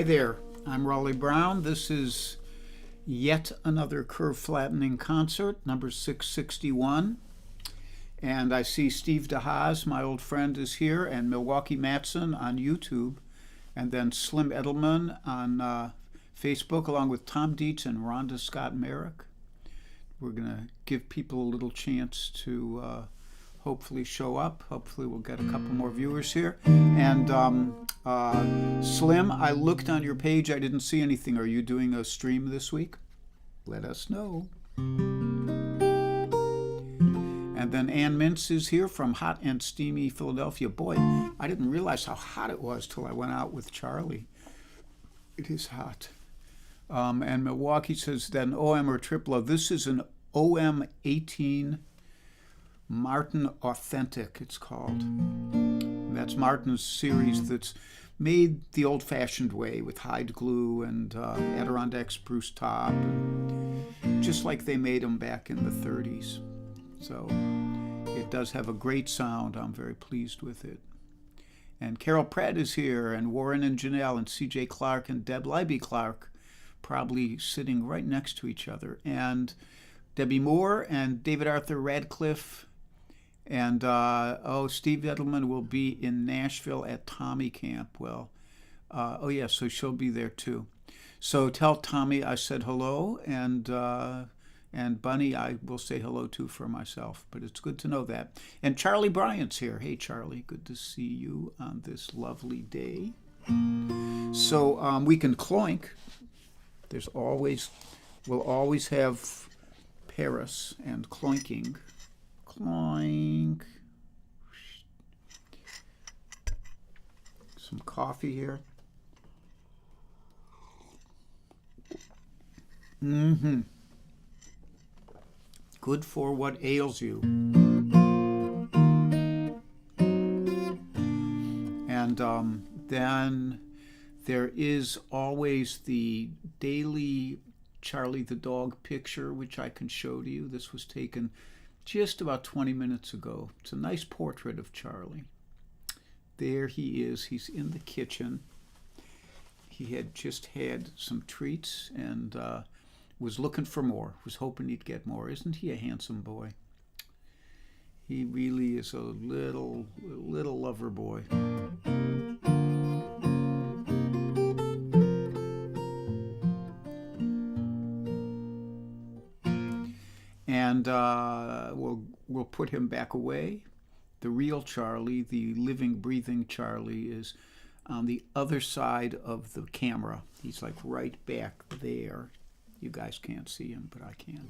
Hi there, I'm Raleigh Brown. This is yet another curve flattening concert, number 661. And I see Steve DeHaas, my old friend, is here, and Milwaukee Matson on YouTube, and then Slim Edelman on Facebook, along with Tom Dietz and Rhonda Scott Merrick. We're going to give people a little chance to hopefully show up. Hopefully we'll get a couple more viewers here. And Slim, I looked on your page. I didn't see anything. Are you doing a stream this week? Let us know. And then Ann Mintz is here from hot and steamy Philadelphia. Boy, I didn't realize how hot it was till I went out with Charlie. It is hot. And Milwaukee says that an OM or Triplo. This is an OM 18 Martin Authentic, it's called. And that's Martin's series that's made the old-fashioned way with hide glue and Adirondack spruce top, just like they made them back in the 30s. So it does have a great sound. I'm very pleased with it. And Carol Pratt is here, and Warren and Janelle, and C.J. Clark and Deb Libby Clark, probably sitting right next to each other. And Debbie Moore and David Arthur Radcliffe. And, Steve Edelman will be in Nashville at Tommy Camp. Well, so she'll be there too. So tell Tommy I said hello, and Bunny I will say hello to for myself. But it's good to know that. And Charlie Bryant's here. Hey, Charlie, good to see you on this lovely day. So we can cloink. We'll always have Paris and cloinking. Cloink. Some coffee here. Good for what ails you. And then there is always the daily Charlie the dog picture, which I can show to you. This was taken just about 20 minutes ago. It's a nice portrait of Charlie. There he is. He's in the kitchen. He had just had some treats and was looking for more, was hoping he'd get more. Isn't he a handsome boy? He really is a little lover boy. And we'll put him back away. The real Charlie, the living, breathing Charlie, is on the other side of the camera. He's like right back there. You guys can't see him, but I can.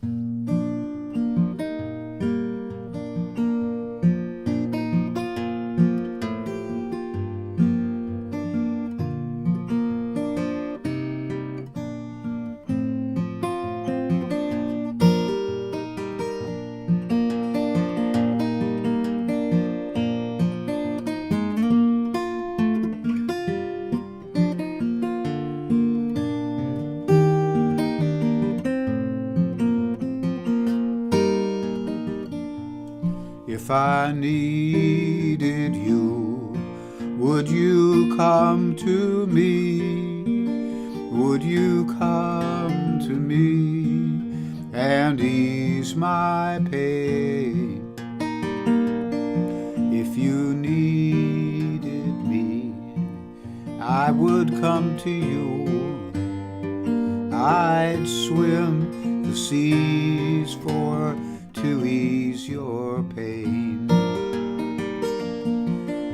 If I needed you, would you come to me? Would you come to me and ease my pain? If you needed me, I would come to you. I'd swim the seas to ease your pain.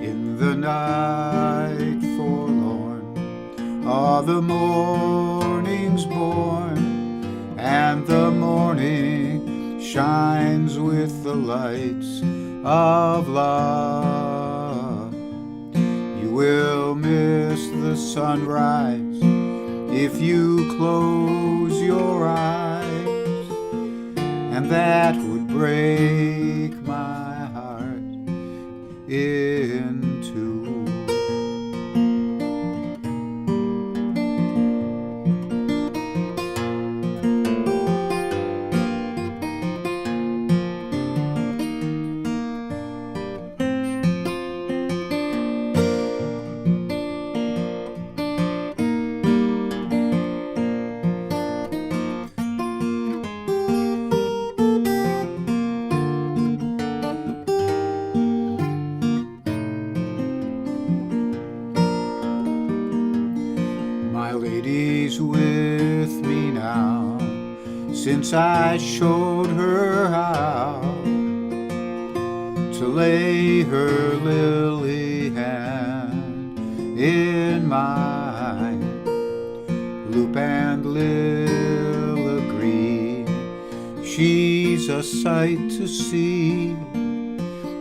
In the night forlorn, all the morning's born, and the morning shines with the lights of love. You will miss the sunrise if you close your eyes, and that would break my heart in two. with me now, since I showed her how to lay her lily hand in mine. Loop and Lil agree, she's a sight to see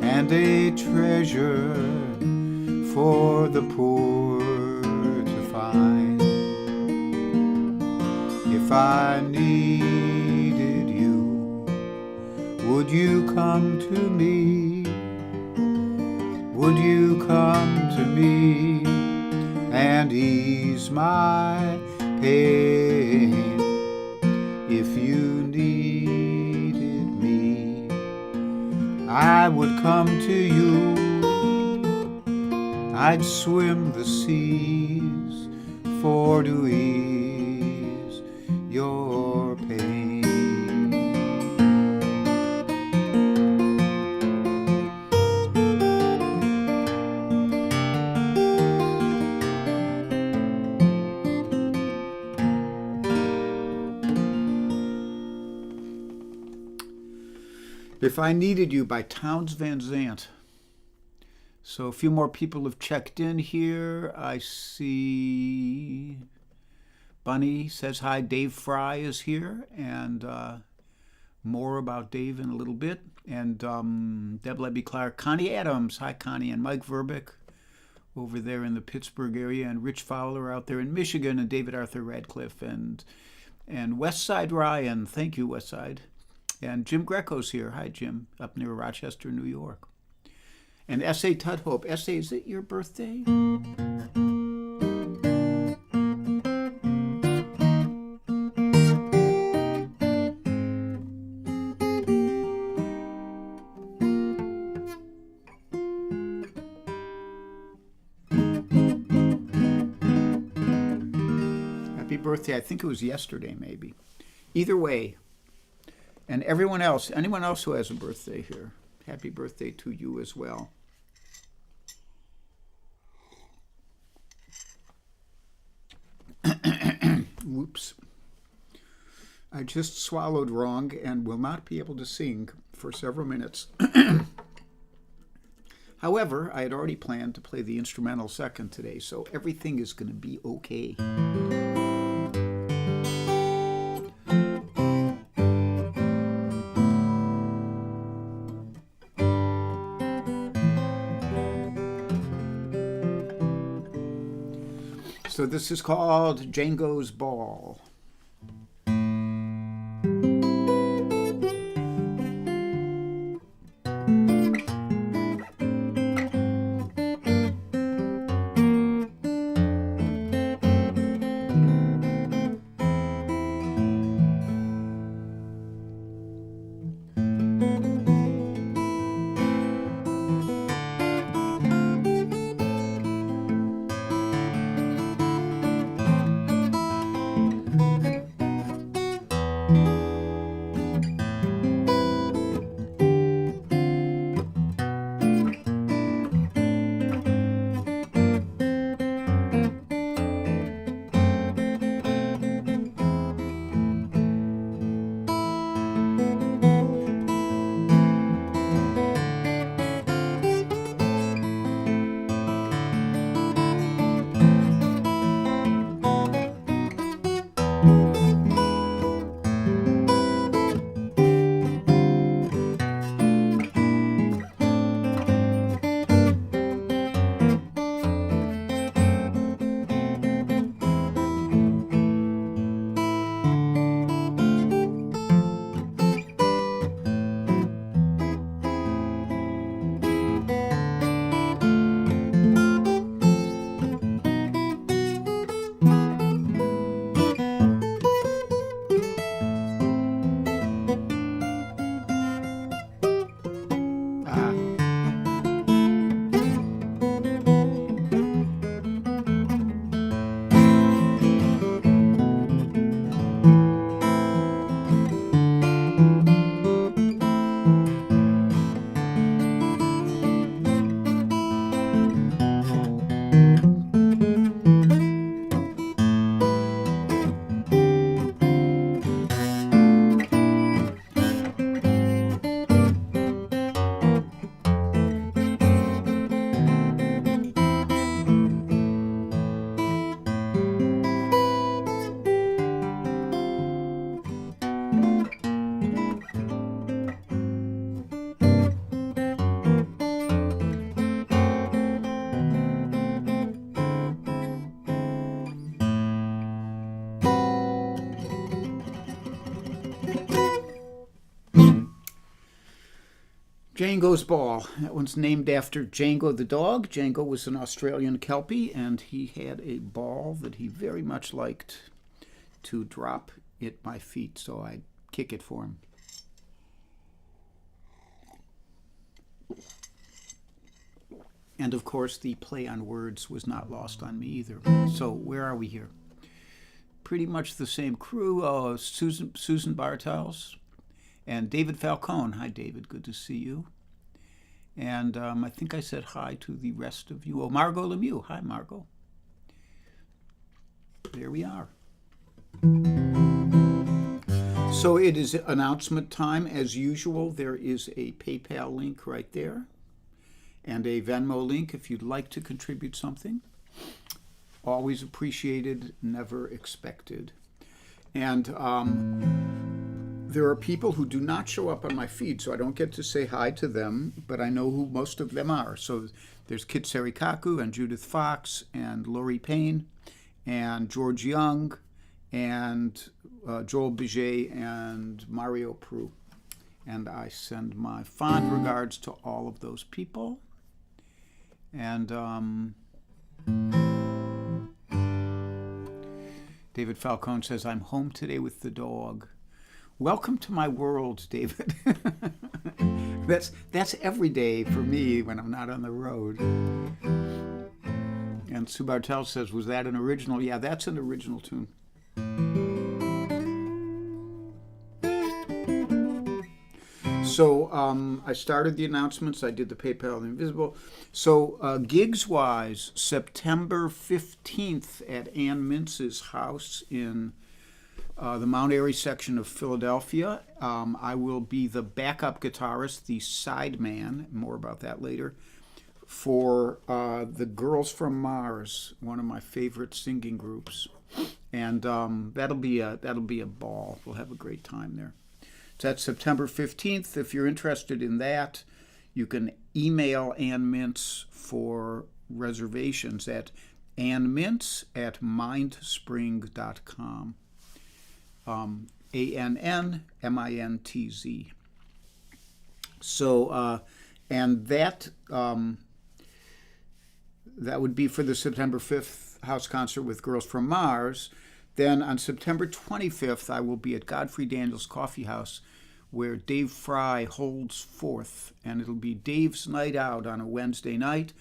and a treasure for the poor to find. If I needed you, would you come to me? Would you come to me and ease my pain? If you needed me, I would come to you. I'd swim the seas for to ease your pain. If I Needed You by Townes Van Zandt. So a few more people have checked in here. I see Bunny says hi. Dave Fry is here, and more about Dave in a little bit. And Deb Leby Clark, Connie Adams, hi Connie, and Mike Verbeck over there in the Pittsburgh area, and Rich Fowler out there in Michigan, and David Arthur Radcliffe, and Westside Ryan, thank you Westside. And Jim Greco's here, hi Jim, up near Rochester, New York. And S.A. Tudhope. S.A., is it your birthday? Happy birthday. I think it was yesterday, maybe. Either way. And everyone else, anyone else who has a birthday here, happy birthday to you as well. Whoops. I just swallowed wrong and will not be able to sing for several minutes. However, I had already planned to play the instrumental second today, so everything is going to be okay. So this is called Django's Ball. Django's Ball. That one's named after Django the dog. Django was an Australian Kelpie, and he had a ball that he very much liked to drop at my feet, so I'd kick it for him. And of course, the play on words was not lost on me either. So where are we here? Pretty much the same crew. Susan Bartels and David Falcone. Hi, David. Good to see you. And I think I said hi to the rest of you. Oh, Margot Lemieux. Hi, Margot. There we are. So it is announcement time. As usual, there is a PayPal link right there and a Venmo link if you'd like to contribute something. Always appreciated, never expected. And there are people who do not show up on my feed, so I don't get to say hi to them, but I know who most of them are. So there's Kit Serikaku and Judith Fox and Lori Payne and George Young and Joel Biget and Mario Prue. And I send my fond regards to all of those people. And David Falcone says, I'm home today with the dog. Welcome to my world, David. That's every day for me when I'm not on the road. And Sue Bartel says, was that an original? Yeah, that's an original tune. So I started the announcements. I did the PayPal and Invisible. So gigs-wise, September 15th at Ann Mintz's house in the Mount Airy section of Philadelphia. I will be the backup guitarist, the sideman, more about that later, for the Girls from Mars, one of my favorite singing groups. And that'll be a ball. We'll have a great time there. So that's September 15th. If you're interested in that, you can email Ann Mintz for reservations at annmintz@mindspring.com. ANNMINTZ. So, and that would be for the September 5th house concert with Girls from Mars. Then on September 25th, I will be at Godfrey Daniels Coffee House, where Dave Fry holds forth, and it'll be Dave's Night Out on a Wednesday night.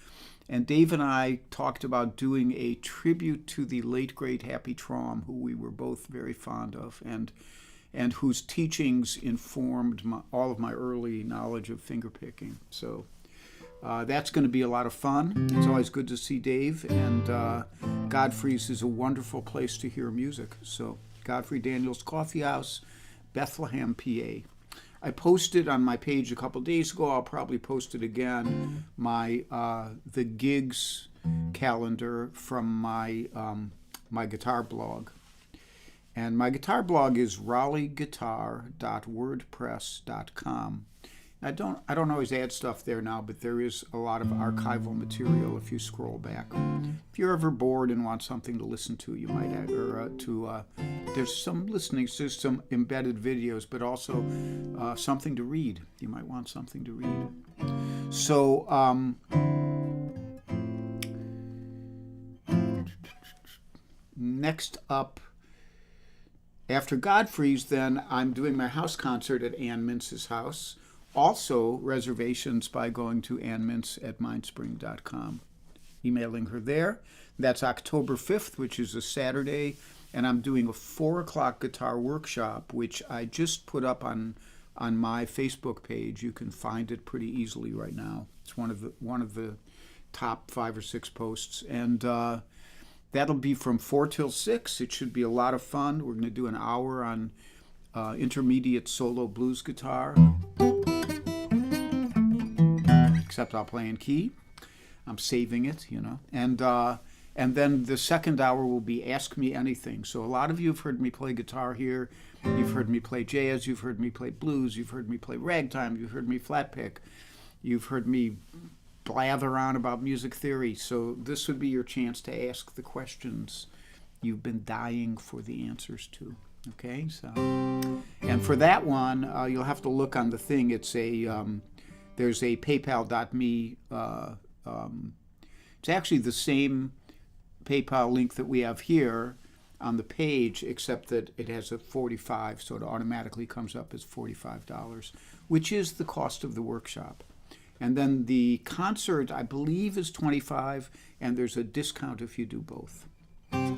And Dave and I talked about doing a tribute to the late, great Happy Traum, who we were both very fond of, and whose teachings informed all of my early knowledge of fingerpicking. So that's going to be a lot of fun. It's always good to see Dave, and Godfrey's is a wonderful place to hear music. So Godfrey Daniels Coffee House, Bethlehem, PA. I posted on my page a couple days ago, I'll probably post it again, my the gigs calendar from my my guitar blog. And my guitar blog is raleighguitar.wordpress.com. I don't always add stuff there now, but there is a lot of archival material if you scroll back. If you're ever bored and want something to listen to, you might add, or there's some listening, there's some embedded videos, but also something to read. You might want something to read. So next up, after Godfrey's, then I'm doing my house concert at Ann Mintz's house. Also, reservations by going to annmintz@mindspring.com, emailing her there. That's October 5th, which is a Saturday, and I'm doing a 4 o'clock guitar workshop, which I just put up on my Facebook page. You can find it pretty easily right now. It's one of the top 5 or 6 posts, and that'll be from 4 till 6. It should be a lot of fun. We're going to do an hour on intermediate solo blues guitar. Except I'll play in key. I'm saving it, you know. And then the second hour will be Ask Me Anything. So a lot of you have heard me play guitar here. You've heard me play jazz. You've heard me play blues. You've heard me play ragtime. You've heard me flat pick. You've heard me blather on about music theory. So this would be your chance to ask the questions you've been dying for the answers to. Okay, so, and for that one, you'll have to look on the thing. It's a there's a PayPal.me. It's actually the same PayPal link that we have here on the page, except that it has a 45, so it automatically comes up as $45, which is the cost of the workshop. And then the concert, I believe, is $25, and there's a discount if you do both.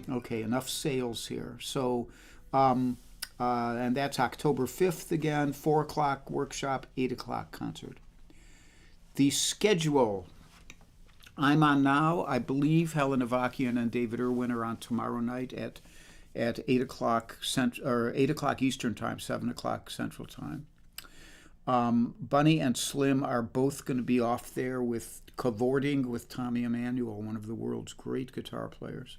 Okay, enough sales here. So, and that's October 5th again, 4 o'clock workshop, 8 o'clock concert. The schedule. I'm on now. I believe Helen Avakian and David Irwin are on tomorrow night at 8 o'clock 8 o'clock Eastern Time, 7 o'clock Central Time. Bunny and Slim are both going to be off there with cavorting with Tommy Emmanuel, one of the world's great guitar players.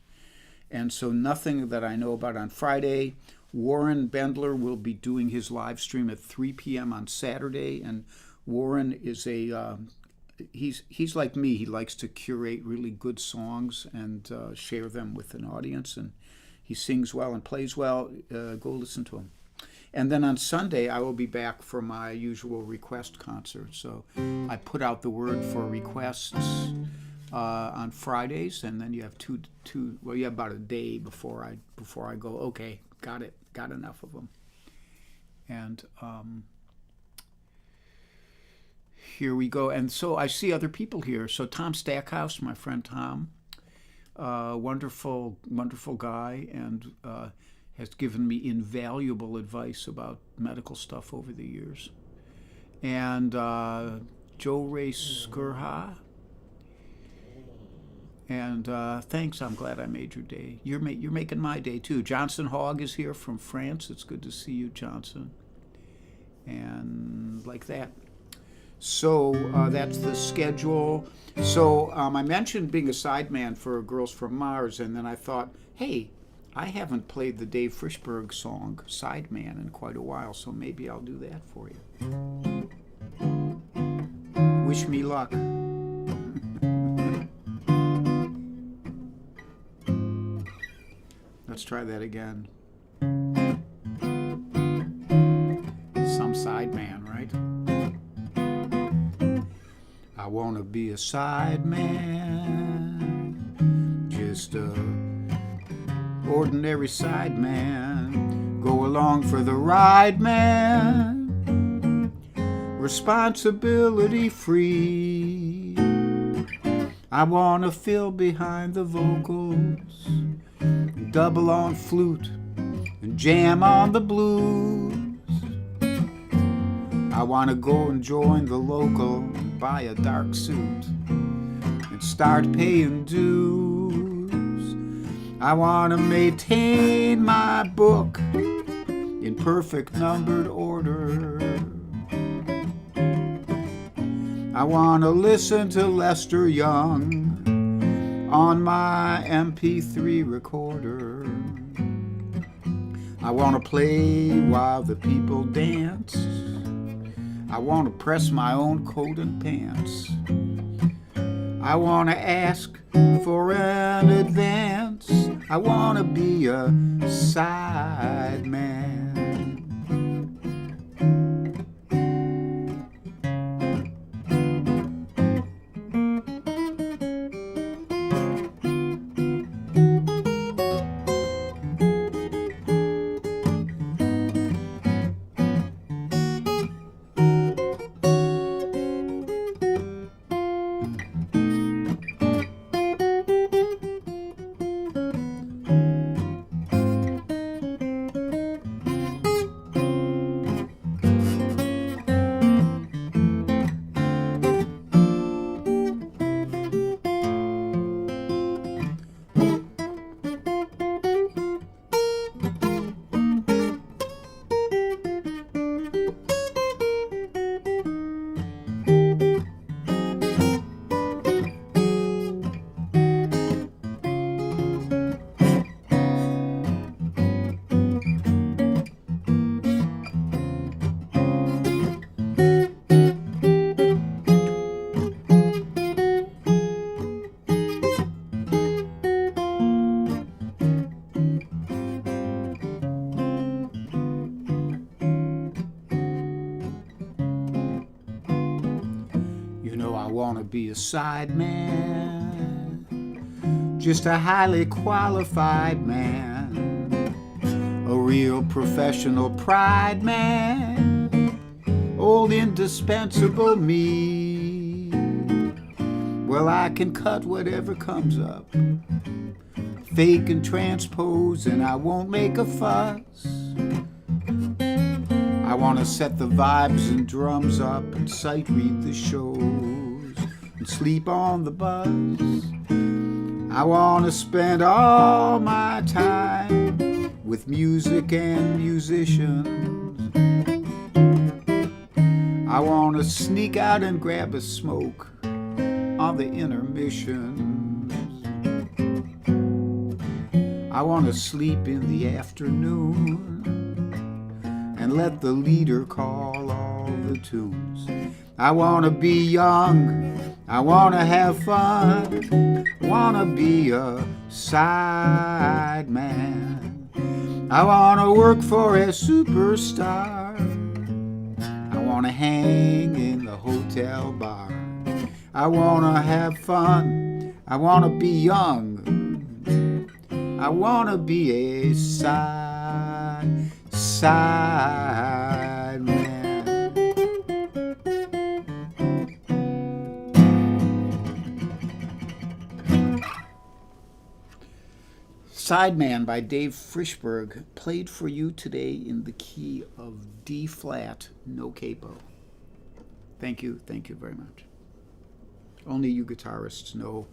And so nothing that I know about on Friday. Warren Bendler will be doing his live stream at 3 p.m. on Saturday, and Warren is he's like me. He likes to curate really good songs and share them with an audience, and he sings well and plays well. Go listen to him. And then on Sunday, I will be back for my usual request concert. So I put out the word for requests on Fridays, and then you have you have about a day before I go, okay, got enough of them. And here we go. And so I see other people here. So Tom Stackhouse, my friend Tom, wonderful, wonderful guy, and has given me invaluable advice about medical stuff over the years. And Joe Ray Skurha. And thanks, I'm glad I made your day. You're making my day too. Johnson Hogg is here from France. It's good to see you, Johnson. And like that. So that's the schedule. So I mentioned being a sideman for Girls from Mars, and then I thought, hey, I haven't played the Dave Frishberg song Sideman in quite a while, so maybe I'll do that for you. Wish me luck. Let's try that again. Some sideman, right? I want to be a sideman, just a ordinary sideman, go along for the ride, man, responsibility free. I want to fill behind the vocals, double on flute, and jam on the blues. I want to go and join the local and buy a dark suit and start paying dues. I want to maintain my book in perfect numbered order. I want to listen to Lester Young on my MP3 recorder. I want to play while the people dance. I want to press my own coat and pants. I want to ask for an advance. I want to be a sideman. want to be a sideman, just a highly qualified man, a real professional pride man, old indispensable me. Well, I can cut whatever comes up, fake and transpose, and I won't make a fuss. I want to set the vibes and drums up and sight read the shows and sleep on the bus. I want to spend all my time with music and musicians. I want to sneak out and grab a smoke on the intermissions. I want to sleep in the afternoon and let the leader call all the tunes. I want to be young, I want to have fun, want to be a sideman. I want to work for a superstar, I want to hang in the hotel bar. I want to have fun, I want to be young, I want to be a sideman. Sideman by Dave Frishberg, played for you today in the key of D flat, no capo. Thank you very much. Only you guitarists know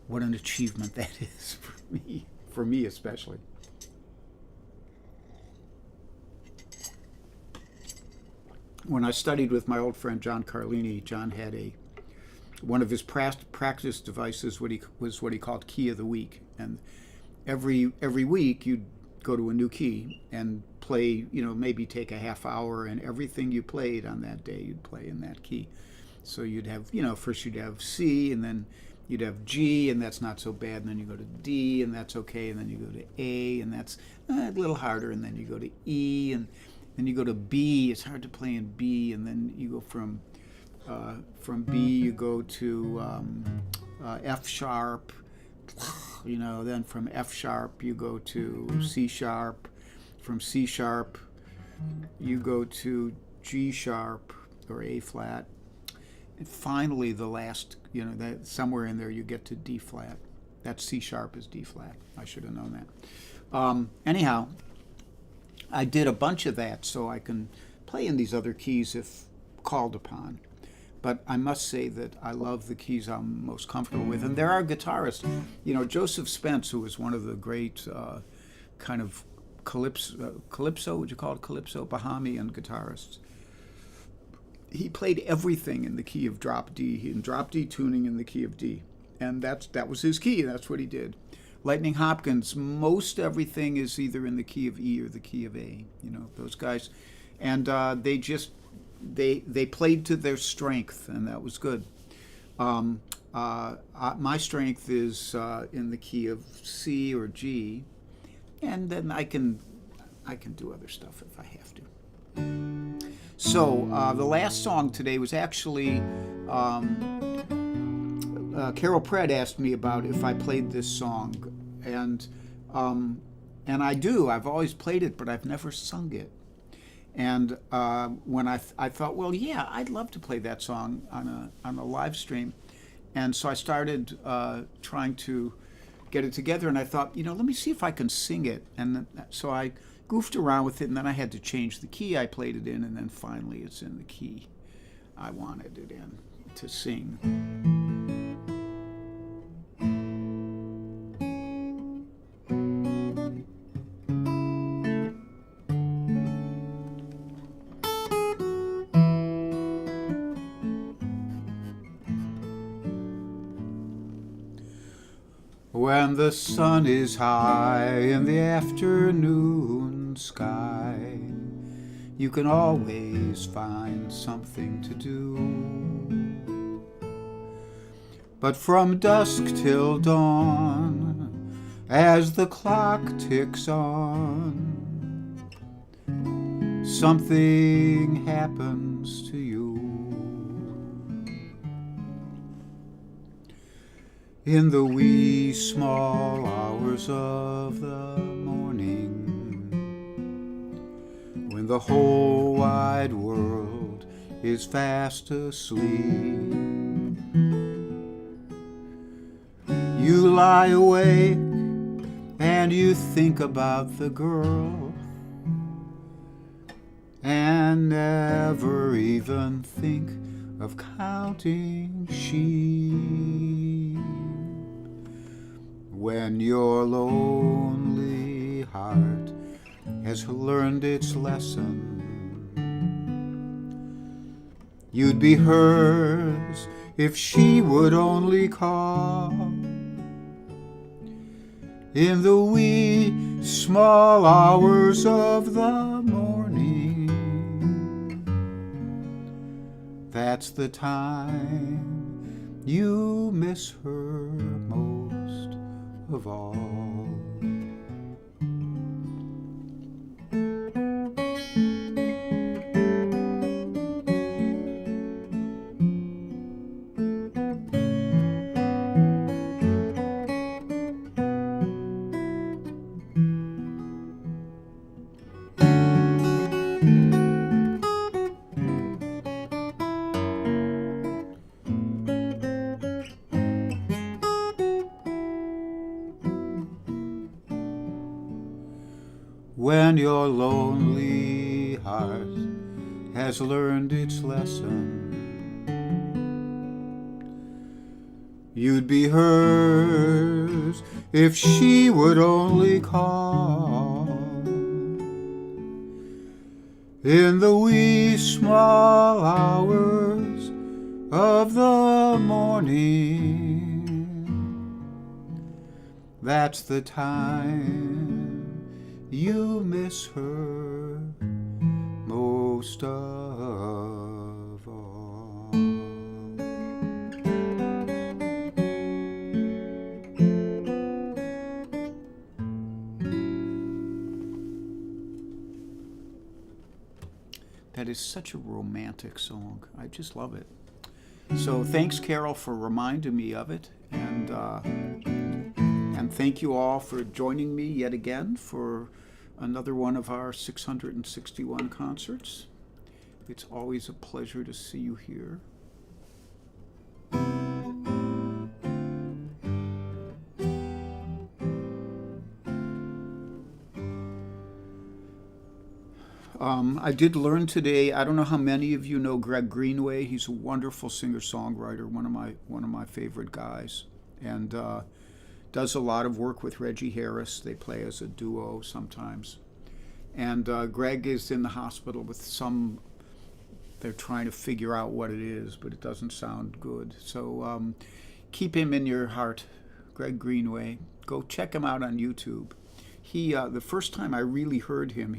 what an achievement that is for me especially. When I studied with my old friend John Carlini, John had one of his practice devices was what he called Key of the Week, and every week you'd go to a new key and play, maybe take a half hour, and everything you played on that day you'd play in that key. So you'd have, first you'd have C, and then you'd have G, and that's not so bad, and then you go to D, and that's okay, and then you go to A, and that's a little harder, and then you go to E, and then you go to B. It's hard to play in B, and then you go from B you go to F sharp, then from F sharp you go to C sharp, from C sharp you go to G sharp or A flat, and finally the last, that somewhere in there you get to D flat. That's C sharp is D flat. I should have known that. Anyhow, I did a bunch of that so I can play in these other keys if called upon. But I must say that I love the keys I'm most comfortable with. And there are guitarists, Joseph Spence, who was one of the great kind of calypso, would you call it calypso, Bahamian guitarists. He played everything in the key of drop D, and drop D tuning in the key of D. And that was his key, that's what he did. Lightning Hopkins, most everything is either in the key of E or the key of A, those guys. And they played to their strength, and that was good. My strength is in the key of C or G, and then I can do other stuff if I have to. So the last song today was actually Carol Pratt asked me about if I played this song, and I do. I've always played it, but I've never sung it. And when I thought, well, yeah, I'd love to play that song on a live stream, and so I started trying to get it together, and I thought, let me see if I can sing it. And so I goofed around with it, and then I had to change the key I played it in, and then finally it's in the key I wanted it in to sing. When the sun is high in the afternoon sky, you can always find something to do. But from dusk till dawn, as the clock ticks on, something happens to you. in the wee small hours of the morning, when the whole wide world is fast asleep. You lie awake and you think about the girl, and never even think of counting sheep. When your lonely heart has learned its lesson, you'd be hers if she would only call. In the wee small hours of the morning, that's the time you miss her most of all. When your lonely heart has learned its lesson, you'd be hers if she would only call. In the wee small hours of the morning, that's the time you miss her most of all. That is such a romantic song. I just love it. So thanks, Carol, for reminding me of it, and thank you all for joining me yet again for another one of our 661 concerts. It's always a pleasure to see you here. I did learn today, I don't know how many of you know Greg Greenway. He's a wonderful singer-songwriter, one of my favorite guys, and does a lot of work with Reggie Harris. They play as a duo sometimes. And Greg is in the hospital with they're trying to figure out what it is, but it doesn't sound good. So keep him in your heart, Greg Greenway. Go check him out on YouTube. He the first time I really heard him,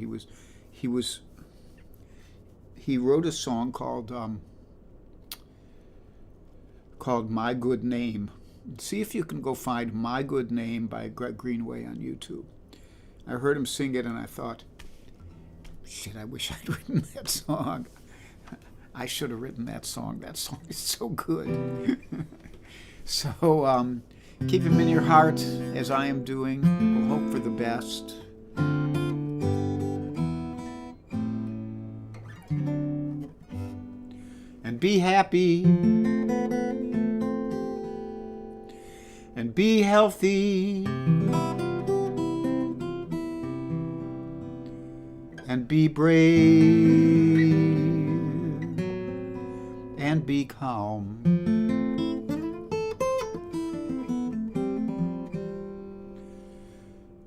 he wrote a song called My Good Name. See if you can go find My Good Name by Greg Greenway on YouTube. I heard him sing it and I thought, shit, I wish I'd written that song. I should have written that song. That song is so good. So keep him in your heart as I am doing. We'll hope for the best. And be happy. And be healthy. And be brave. And be calm.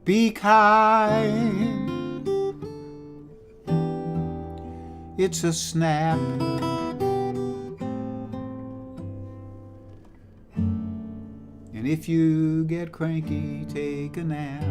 Be kind. It's a snap. And if you get cranky, take a nap.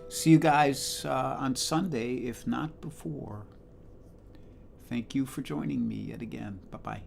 See you guys on Sunday, if not before. Thank you for joining me yet again. Bye bye.